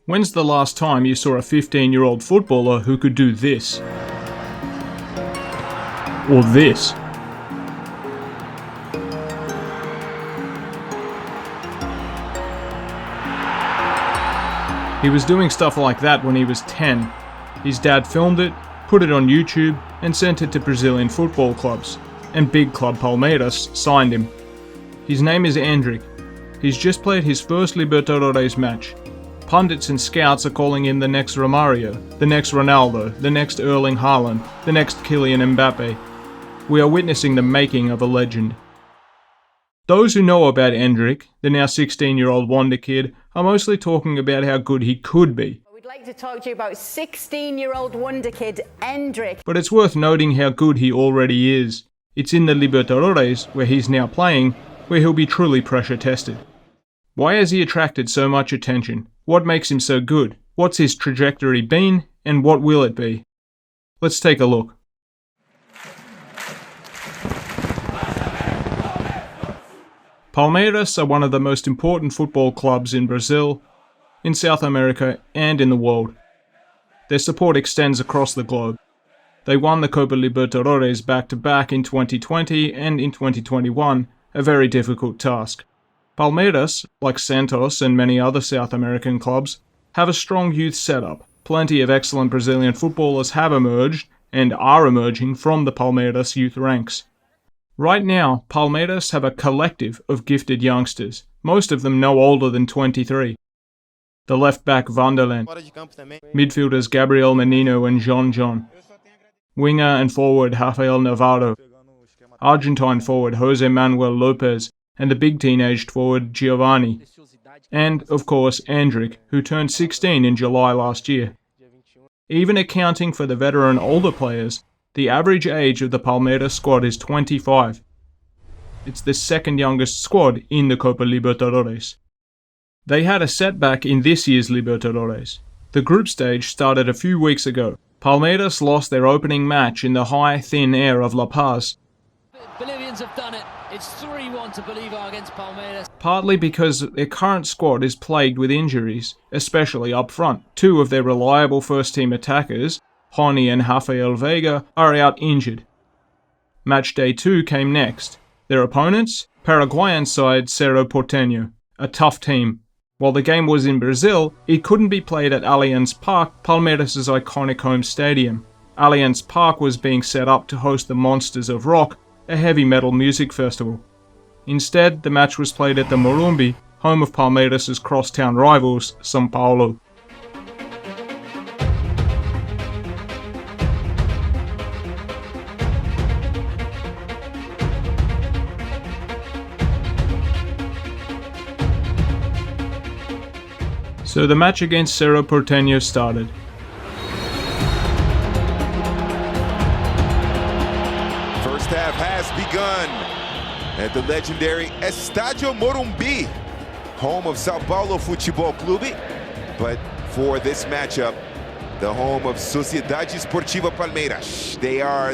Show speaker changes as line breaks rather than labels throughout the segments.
When's the last time you saw a 15-year-old footballer who could do this? Or this? He was doing stuff like that when he was 10. His dad filmed it, put it on YouTube, and sent it to Brazilian football clubs. And big club Palmeiras signed him. His name is Endrick. He's just played his first Libertadores match. Pundits and scouts are calling him the next Romario, the next Ronaldo, the next Erling Haaland, the next Kylian Mbappé. We are witnessing the making of a legend. Those who know about Endrick, the now 16-year-old Wonderkid, are mostly talking about how good he could be.
We'd like to talk to you about 16-year-old Wonderkid Endrick.
But it's worth noting how good he already is. It's in the Libertadores, where he's now playing, where he'll be truly pressure tested. Why has he attracted so much attention? What makes him so good? What's his trajectory been? And what will it be? Let's take a look. Palmeiras are one of the most important football clubs in Brazil, in South America, and in the world. Their support extends across the globe. They won the Copa Libertadores back-to-back in 2020 and in 2021, a very difficult task. Palmeiras, like Santos and many other South American clubs, have a strong youth setup. Plenty of excellent Brazilian footballers have emerged, and are emerging from the Palmeiras youth ranks. Right now, Palmeiras have a collective of gifted youngsters, most of them no older than 23. The left-back Vanderland, midfielders Gabriel Menino and John, winger and forward Rafael Navarro, Argentine forward Jose Manuel Lopez, and the big teenaged forward Giovanni, and, of course, Endrick, who turned 16 in July last year. Even accounting for the veteran older players, the average age of the Palmeiras squad is 25. It's the second youngest squad in the Copa Libertadores. They had a setback in this year's Libertadores. The group stage started a few weeks ago. Palmeiras lost their opening match in the high, thin air of La Paz.
Bolivians have done it. It's 3-1 to Bolívar against Palmeiras.
Partly because their current squad is plagued with injuries, especially up front. Two of their reliable first-team attackers, Rony and Rafael Veiga, are out injured. Match day 2 came next. Their opponents? Paraguayan side Cerro Porteño, a tough team. While the game was in Brazil, it couldn't be played at Allianz Parque, Palmeiras' iconic home stadium. Allianz Parque was being set up to host the Monsters of Rock, a heavy metal music festival. Instead, the match was played at the Morumbi, home of Palmeiras' crosstown rivals, São Paulo. So the match against Cerro Porteño started.
First half has begun at the legendary Estádio Morumbi, home of São Paulo Futebol Clube, but for this matchup, the home of Sociedade Esportiva Palmeiras. They are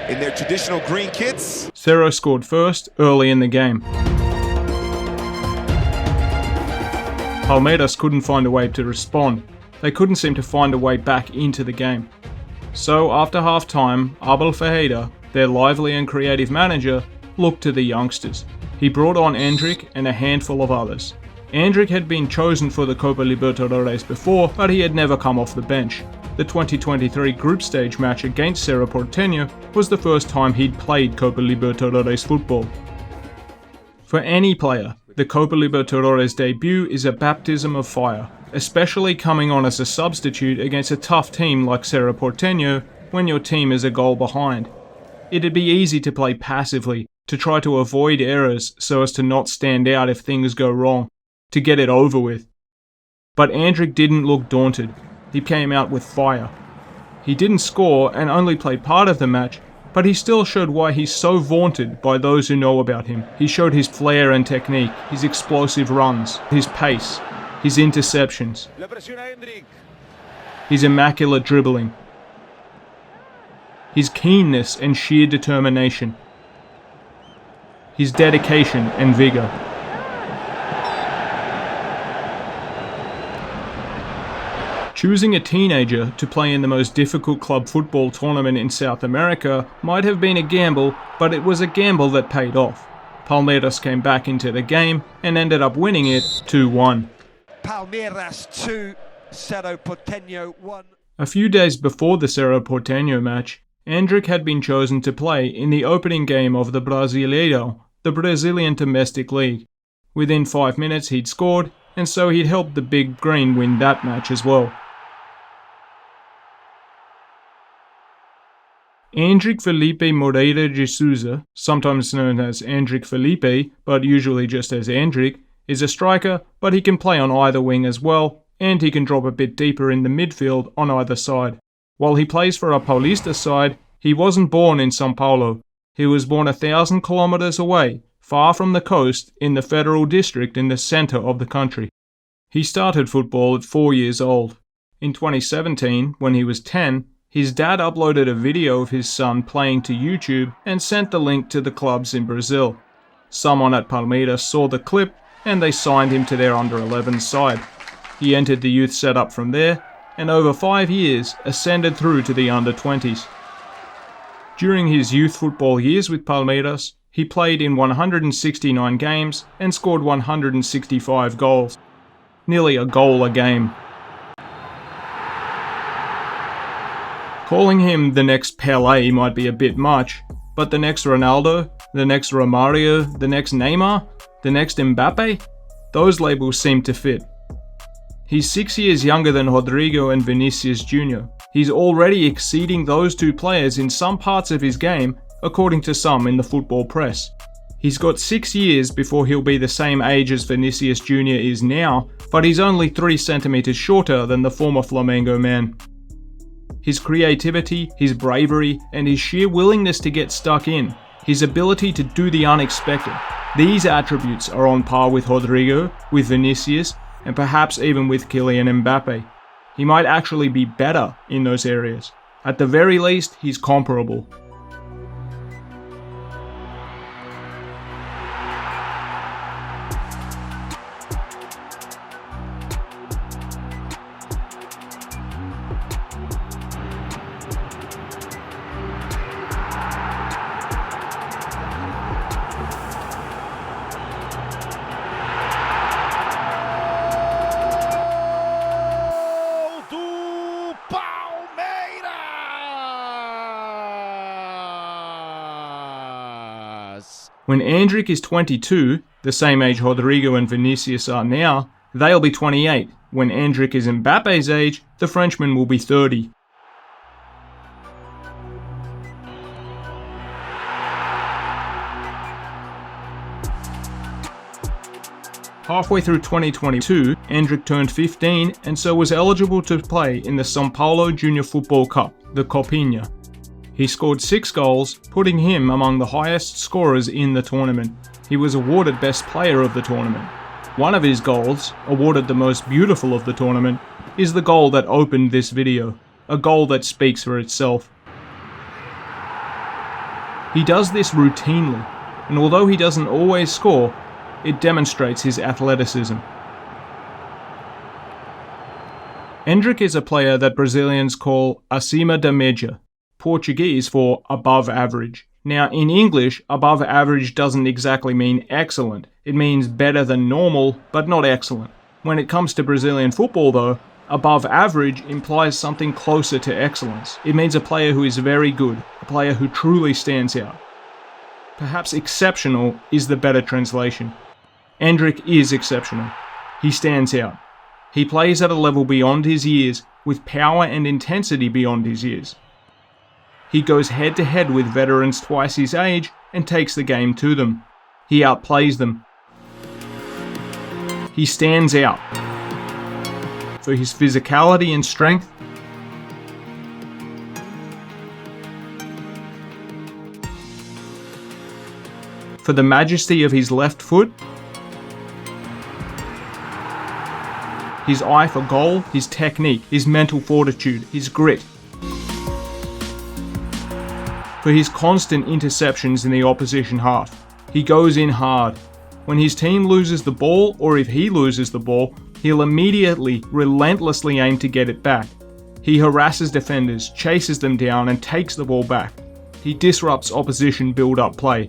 in their traditional green kits.
Cerro scored first early in the game. Palmeiras couldn't find a way to respond. They couldn't seem to find a way back into the game. So after half-time, Abel Ferreira, their lively and creative manager, looked to the youngsters. He brought on Endrick and a handful of others. Endrick had been chosen for the Copa Libertadores before, but he had never come off the bench. The 2023 group stage match against Cerro Porteño was the first time he'd played Copa Libertadores football. For any player, the Copa Libertadores debut is a baptism of fire, especially coming on as a substitute against a tough team like Cerro Porteño when your team is a goal behind. It'd be easy to play passively, to try to avoid errors so as to not stand out if things go wrong, to get it over with. But Endrick didn't look daunted. He came out with fire. He didn't score and only played part of the match, but he still showed why he's so vaunted by those who know about him. He showed his flair and technique, his explosive runs, his pace, his interceptions, his immaculate dribbling, his keenness and sheer determination, his dedication and vigour. Choosing a teenager to play in the most difficult club football tournament in South America might have been a gamble, but it was a gamble that paid off. Palmeiras came back into the game and ended up winning it 2-1.
Palmeiras 2, Cerro Porteño 1.
A few days before the Cerro Porteño match, Endrick had been chosen to play in the opening game of the Brasileirão, the Brazilian domestic league. Within 5 minutes he'd scored, and so he'd helped the Big Green win that match as well. Endrick Felipe Moreira de Souza, sometimes known as Endrick Felipe, but usually just as Endrick, is a striker, but he can play on either wing as well, and he can drop a bit deeper in the midfield on either side. While he plays for a Paulista side, he wasn't born in São Paulo. He was born 1,000 kilometers away, far from the coast, in the Federal District in the center of the country. He started football at 4 years old. In 2017, when he was 10, his dad uploaded a video of his son playing to YouTube and sent the link to the clubs in Brazil. Someone at Palmeiras saw the clip and they signed him to their under-11 side. He entered the youth setup from there and over 5 years ascended through to the under-20s. During his youth football years with Palmeiras, he played in 169 games and scored 165 goals. Nearly a goal a game. Calling him the next Pelé might be a bit much, but the next Ronaldo, the next Romario, the next Neymar, the next Mbappé, those labels seem to fit. He's 6 years younger than Rodrygo and Vinícius Júnior. He's already exceeding those two players in some parts of his game, according to some in the football press. He's got 6 years before he'll be the same age as Vinícius Júnior is now, but he's only 3 centimeters shorter than the former Flamengo man. His creativity, his bravery, and his sheer willingness to get stuck in, his ability to do the unexpected, these attributes are on par with Rodrygo, with Vinicius, and perhaps even with Kylian Mbappé. He might actually be better in those areas. At the very least, he's comparable. When Endrick is 22, the same age Rodrygo and Vinicius are now, they'll be 28. When Endrick is Mbappé's age, the Frenchman will be 30. Halfway through 2022, Endrick turned 15 and so was eligible to play in the São Paulo Junior Football Cup, the Copinha. He scored 6 goals, putting him among the highest scorers in the tournament. He was awarded Best Player of the tournament. One of his goals, awarded the most beautiful of the tournament, is the goal that opened this video, a goal that speaks for itself. He does this routinely, and although he doesn't always score, it demonstrates his athleticism. Endrick is a player that Brazilians call acima da média, Portuguese for above average. Now, in English, above average doesn't exactly mean excellent. It means better than normal, but not excellent. When it comes to Brazilian football though, above average implies something closer to excellence. It means a player who is very good, a player who truly stands out. Perhaps exceptional is the better translation. Endrick is exceptional. He stands out. He plays at a level beyond his years, with power and intensity beyond his years. He goes head-to-head with veterans twice his age and takes the game to them. He outplays them. He stands out for his physicality and strength, for the majesty of his left foot, his eye for goal, his technique, his mental fortitude, his grit, for his constant interceptions in the opposition half. He goes in hard. When his team loses the ball, or if he loses the ball, he'll immediately, relentlessly aim to get it back. He harasses defenders, chases them down and takes the ball back. He disrupts opposition build-up play.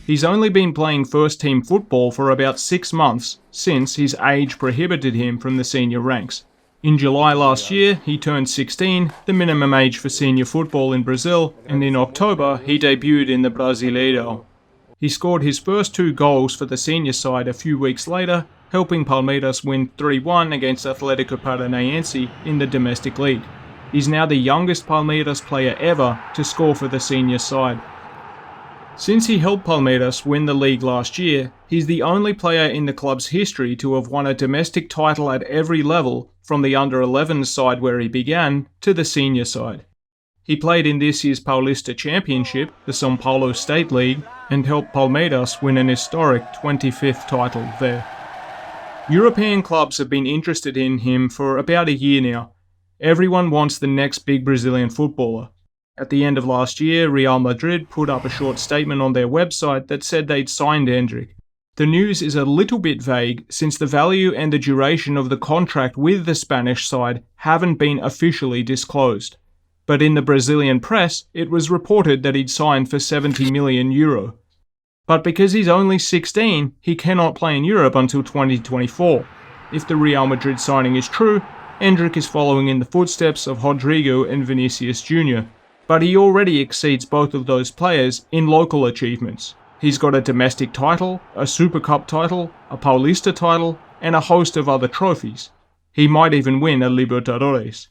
He's only been playing first-team football for about 6 months since his age prohibited him from the senior ranks. In July last year, he turned 16, the minimum age for senior football in Brazil, and in October, he debuted in the Brasileirão. He scored his first 2 goals for the senior side a few weeks later, helping Palmeiras win 3-1 against Athletico Paranaense in the domestic league. He's now the youngest Palmeiras player ever to score for the senior side. Since he helped Palmeiras win the league last year, he's the only player in the club's history to have won a domestic title at every level, from the under-11 side where he began to the senior side. He played in this year's Paulista Championship, the São Paulo State League, and helped Palmeiras win an historic 25th title there. European clubs have been interested in him for about a year now. Everyone wants the next big Brazilian footballer. At the end of last year, Real Madrid put up a short statement on their website that said they'd signed Endrick. The news is a little bit vague since the value and the duration of the contract with the Spanish side haven't been officially disclosed. But in the Brazilian press, it was reported that he'd signed for €70 million. But because he's only 16, he cannot play in Europe until 2024. If the Real Madrid signing is true, Endrick is following in the footsteps of Rodrygo and Vinícius Júnior. But he already exceeds both of those players in local achievements. He's got a domestic title, a Super Cup title, a Paulista title, and a host of other trophies. He might even win a Libertadores.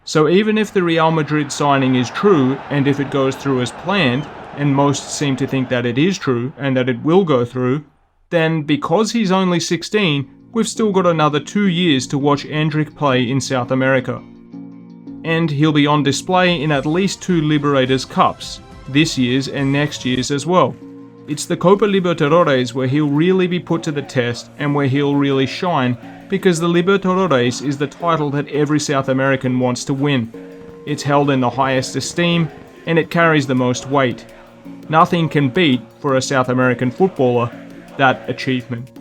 So even if the Real Madrid signing is true, and if it goes through as planned, and most seem to think that it is true and that it will go through, then because he's only 16, we've still got another 2 years to watch Endrick play in South America. And he'll be on display in at least 2 Libertadores Cups, this year's and next year's as well. It's the Copa Libertadores where he'll really be put to the test and where he'll really shine, because the Libertadores is the title that every South American wants to win. It's held in the highest esteem, and it carries the most weight. Nothing can beat, for a South American footballer, that achievement.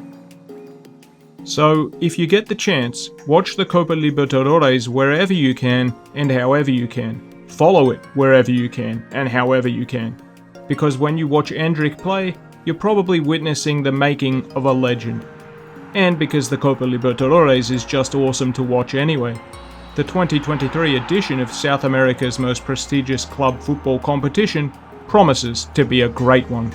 So, if you get the chance, watch the Copa Libertadores wherever you can and however you can. Follow it wherever you can and however you can. Because when you watch Endrick play, you're probably witnessing the making of a legend. And because the Copa Libertadores is just awesome to watch anyway. The 2023 edition of South America's most prestigious club football competition promises to be a great one.